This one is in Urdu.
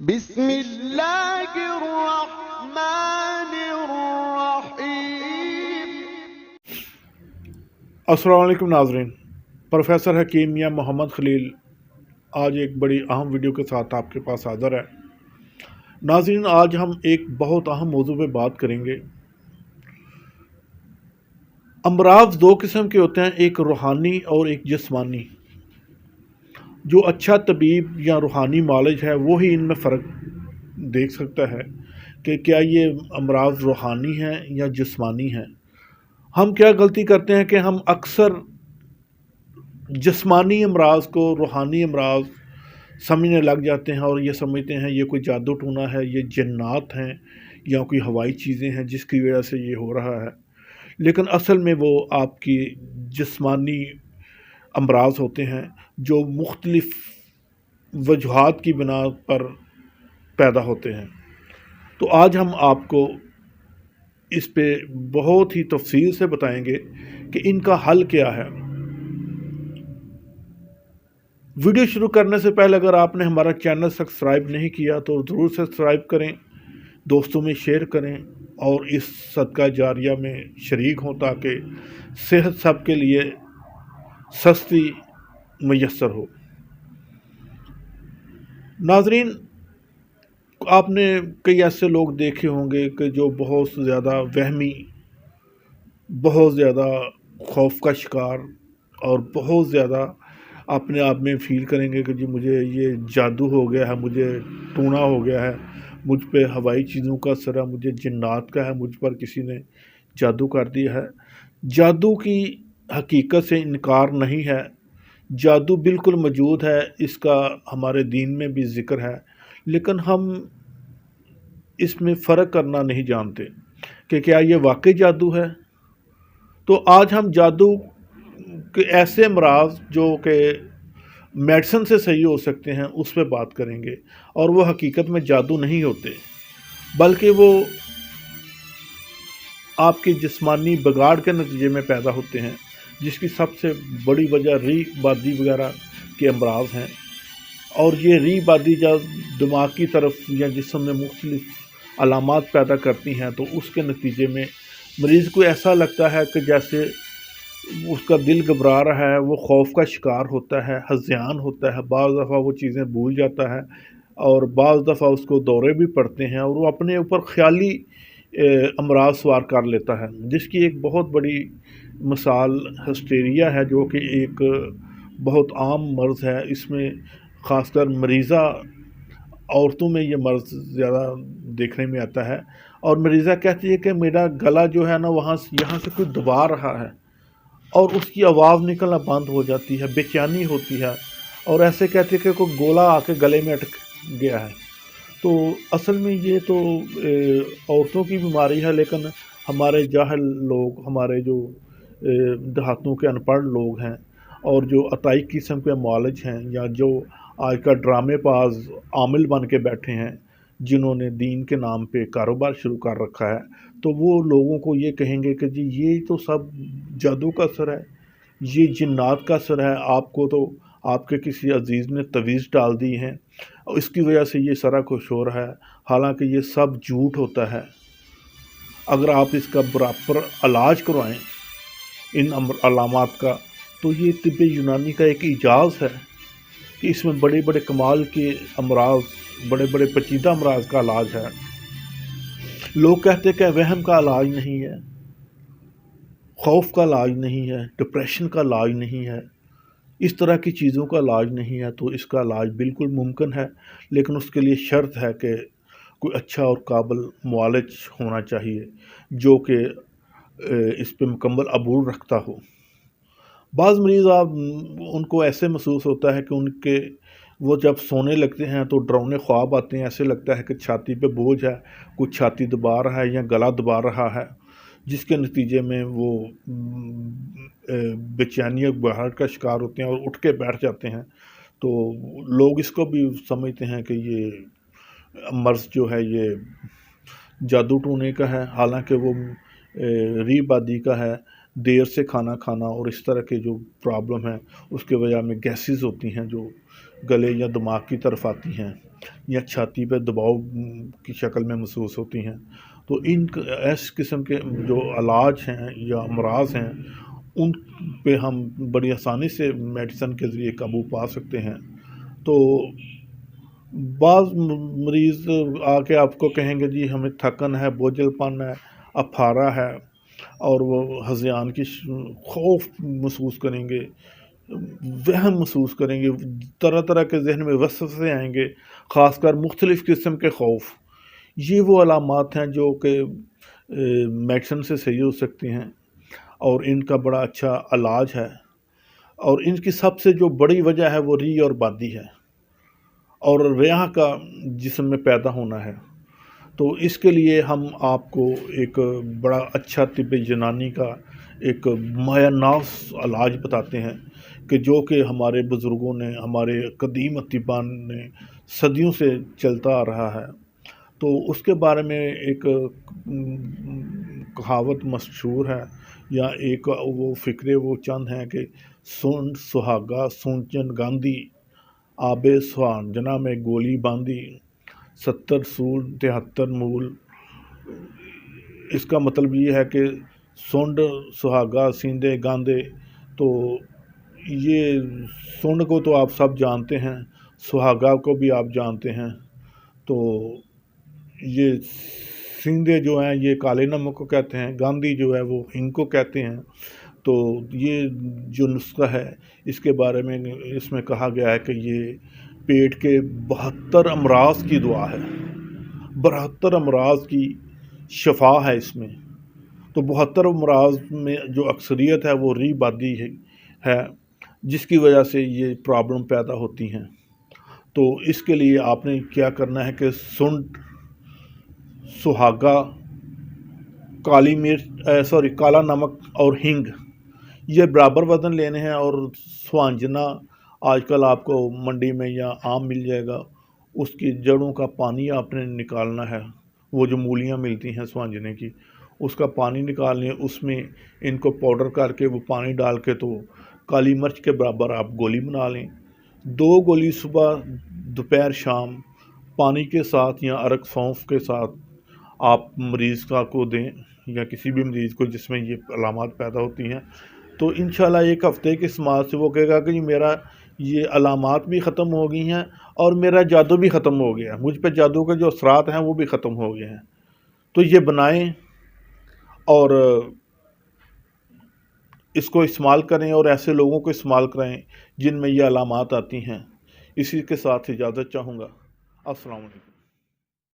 بسم اللہ الرحمن الرحیم۔ السلام علیکم ناظرین، پروفیسر حکیم یا محمد خلیل آج ایک بڑی اہم ویڈیو کے ساتھ آپ کے پاس حاضر ہے۔ ناظرین، آج ہم ایک بہت اہم موضوع پہ بات کریں گے۔ امراض دو قسم کے ہوتے ہیں، ایک روحانی اور ایک جسمانی۔ جو اچھا طبیب یا روحانی معالج ہے وہی ان میں فرق دیکھ سکتا ہے کہ کیا یہ امراض روحانی ہیں یا جسمانی ہیں۔ ہم کیا غلطی کرتے ہیں کہ ہم اکثر جسمانی امراض کو روحانی امراض سمجھنے لگ جاتے ہیں اور یہ سمجھتے ہیں یہ کوئی جادو ٹونا ہے، یہ جنات ہیں یا کوئی ہوائی چیزیں ہیں جس کی وجہ سے یہ ہو رہا ہے، لیکن اصل میں وہ آپ کی جسمانی امراض ہوتے ہیں جو مختلف وجوہات کی بنا پر پیدا ہوتے ہیں۔ تو آج ہم آپ کو اس پہ بہت ہی تفصیل سے بتائیں گے کہ ان کا حل کیا ہے۔ ویڈیو شروع کرنے سے پہلے اگر آپ نے ہمارا چینل سبسکرائب نہیں کیا تو ضرور سبسکرائب کریں، دوستوں میں شیئر کریں اور اس صدقہ جاریہ میں شریک ہوں تاکہ صحت سب کے لیے سستی میسر ہو۔ ناظرین، آپ نے کئی ایسے لوگ دیکھے ہوں گے کہ جو بہت زیادہ وہمی، بہت زیادہ خوف کا شکار اور بہت زیادہ اپنے آپ میں فیل کریں گے کہ جی مجھے یہ جادو ہو گیا ہے، مجھے ٹونا ہو گیا ہے، مجھ پہ ہوائی چیزوں کا اثر ہے، مجھے جنات کا ہے، مجھ پر کسی نے جادو کر دیا ہے۔ جادو کی حقیقت سے انکار نہیں ہے، جادو بالکل موجود ہے، اس کا ہمارے دین میں بھی ذکر ہے، لیکن ہم اس میں فرق کرنا نہیں جانتے کہ کیا یہ واقعی جادو ہے۔ تو آج ہم جادو کے ایسے امراض جو کہ میڈیسن سے صحیح ہو سکتے ہیں اس پہ بات کریں گے، اور وہ حقیقت میں جادو نہیں ہوتے بلکہ وہ آپ کی جسمانی بگاڑ کے نتیجے میں پیدا ہوتے ہیں، جس کی سب سے بڑی وجہ ری بادی وغیرہ کے امراض ہیں۔ اور یہ ری بادی جب دماغ کی طرف یا جسم میں مختلف علامات پیدا کرتی ہیں تو اس کے نتیجے میں مریض کو ایسا لگتا ہے کہ جیسے اس کا دل گھبرا رہا ہے، وہ خوف کا شکار ہوتا ہے، ہذیان ہوتا ہے، بعض دفعہ وہ چیزیں بھول جاتا ہے اور بعض دفعہ اس کو دورے بھی پڑتے ہیں اور وہ اپنے اوپر خیالی امراض سوار کر لیتا ہے، جس کی ایک بہت بڑی مثال ہسٹیریا ہے جو کہ ایک بہت عام مرض ہے۔ اس میں خاص کر مریضہ عورتوں میں یہ مرض زیادہ دیکھنے میں آتا ہے، اور مریضہ کہتی ہے کہ میرا گلا جو ہے نا یہاں سے کوئی دبا رہا ہے اور اس کی آواز نکلنا بند ہو جاتی ہے، بے چینی ہوتی ہے اور ایسے کہتے ہیں کہ کوئی گولا آ کے گلے میں اٹک گیا ہے۔ تو اصل میں یہ تو عورتوں کی بیماری ہے، لیکن ہمارے جاہل لوگ، ہمارے جو دیہاتوں کے ان پڑھ لوگ ہیں اور جو عطائی قسم کے معالج ہیں یا جو آج کا ڈرامے باز عامل بن کے بیٹھے ہیں جنہوں نے دین کے نام پہ کاروبار شروع کر رکھا ہے، تو وہ لوگوں کو یہ کہیں گے کہ جی یہ تو سب جادو کا اثر ہے، یہ جنات کا اثر ہے، آپ کو تو آپ کے کسی عزیز نے تویز ڈال دی ہیں اور اس کی وجہ سے یہ سارا کچھ ہو رہا ہے، حالانکہ یہ سب جھوٹ ہوتا ہے۔ اگر آپ اس کا پراپر علاج کروائیں ان علامات کا تو یہ طب یونانی کا ایک اعجاز ہے کہ اس میں بڑے بڑے کمال کے امراض، بڑے بڑے پیچیدہ امراض کا علاج ہے۔ لوگ کہتے ہیں کہ وہم کا علاج نہیں ہے، خوف کا علاج نہیں ہے، ڈپریشن کا علاج نہیں ہے، اس طرح کی چیزوں کا علاج نہیں ہے، تو اس کا علاج بالکل ممکن ہے، لیکن اس کے لیے شرط ہے کہ کوئی اچھا اور قابل معالج ہونا چاہیے جو کہ اس پہ مکمل عبور رکھتا ہو۔ بعض مریض ان کو ایسے محسوس ہوتا ہے کہ وہ جب سونے لگتے ہیں تو ڈراؤنے خواب آتے ہیں، ایسے لگتا ہے کہ چھاتی پہ بوجھ ہے، کوئی چھاتی دبا رہا ہے یا گلا دبا رہا ہے، جس کے نتیجے میں وہ بے چینی اور گھبراہٹ کا شکار ہوتے ہیں اور اٹھ کے بیٹھ جاتے ہیں۔ تو لوگ اس کو بھی سمجھتے ہیں کہ یہ مرض جو ہے یہ جادو ٹونے کا ہے، حالانکہ وہ ری بادی کا ہے، دیر سے کھانا کھانا اور اس طرح کے جو پرابلم ہیں اس کے وجہ میں گیسز ہوتی ہیں جو گلے یا دماغ کی طرف آتی ہیں۔ یا چھاتی پہ دباؤ کی شکل میں محسوس ہوتی ہیں، تو ان ایس قسم کے جو علاج ہیں یا امراض ہیں ان پہ ہم بڑی آسانی سے میڈیسن کے ذریعے قابو پا سکتے ہیں۔ تو بعض مریض آ کے آپ کو کہیں گے جی ہمیں تھکن ہے، بوجھل پن ہے، افارہ ہے، اور وہ ہذیان کی خوف محسوس کریں گے، وہم محسوس کریں گے، طرح طرح کے ذہن میں وسوسے آئیں گے، خاص کر مختلف قسم کے خوف۔ یہ وہ علامات ہیں جو کہ میڈیسن سے صحیح ہو سکتی ہیں اور ان کا بڑا اچھا علاج ہے، اور ان کی سب سے جو بڑی وجہ ہے وہ ری اور بادی ہے اور ریاح کا جسم میں پیدا ہونا ہے۔ تو اس کے لیے ہم آپ کو ایک بڑا اچھا طب یونانی کا ایک مایہ ناز علاج بتاتے ہیں کہ جو کہ ہمارے بزرگوں نے، ہمارے قدیم اطباء نے صدیوں سے چلتا آ رہا ہے۔ تو اس کے بارے میں ایک کہاوت مشہور ہے یا ایک وہ فقرے وہ چند ہیں کہ سون سہاگا سونچن گاندھی آبے سوان جنا میں گولی باندھی 70 سول 73 مول۔ اس کا مطلب یہ ہے کہ سونڈ سہاگا سیندے گاندے، تو یہ سونڈ کو تو آپ سب جانتے ہیں، سہاگا کو بھی آپ جانتے ہیں، تو یہ سیندے جو ہیں یہ کالے نمک کو کہتے ہیں، گاندھی جو ہے وہ ہنگ کو کہتے ہیں۔ تو یہ جو نسخہ ہے اس کے بارے میں اس میں کہا گیا ہے کہ یہ پیٹ کے 72 امراض کی دعا ہے، 72 امراض کی شفا ہے اس میں۔ تو 72 امراض میں جو اکثریت ہے وہ ری بادی ہے جس کی وجہ سے یہ پرابلم پیدا ہوتی ہیں۔ تو اس کے لیے آپ نے کیا کرنا ہے کہ سنڈ، سہاگا، کالی مرچ کالا نمک اور ہنگ یہ برابر وزن لینے ہیں، اور سوانجنا آج کل آپ کو منڈی میں یا عام مل جائے گا، اس کی جڑوں کا پانی آپ نے نکالنا ہے، وہ جو مولیاں ملتی ہیں سوانجنے کی اس کا پانی نکالنے، اس میں ان کو پاؤڈر کر کے وہ پانی ڈال کے تو کالی مرچ کے برابر آپ گولی بنا لیں، 2 گولی صبح دوپہر شام پانی کے ساتھ یا ارک سونف کے ساتھ آپ مریض کو دیں، یا کسی بھی مریض کو جس میں یہ علامات پیدا ہوتی ہیں۔ تو انشاءاللہ ایک ہفتے کے سماعت سے وہ کہے گا کہ میرا یہ علامات بھی ختم ہو گئی ہیں اور میرا جادو بھی ختم ہو گیا، مجھ پہ جادو کے جو اثرات ہیں وہ بھی ختم ہو گئے ہیں۔ تو یہ بنائیں اور اس کو استعمال کریں اور ایسے لوگوں کو استعمال کریں جن میں یہ علامات آتی ہیں۔ اسی کے ساتھ اجازت چاہوں گا۔ السلام علیکم۔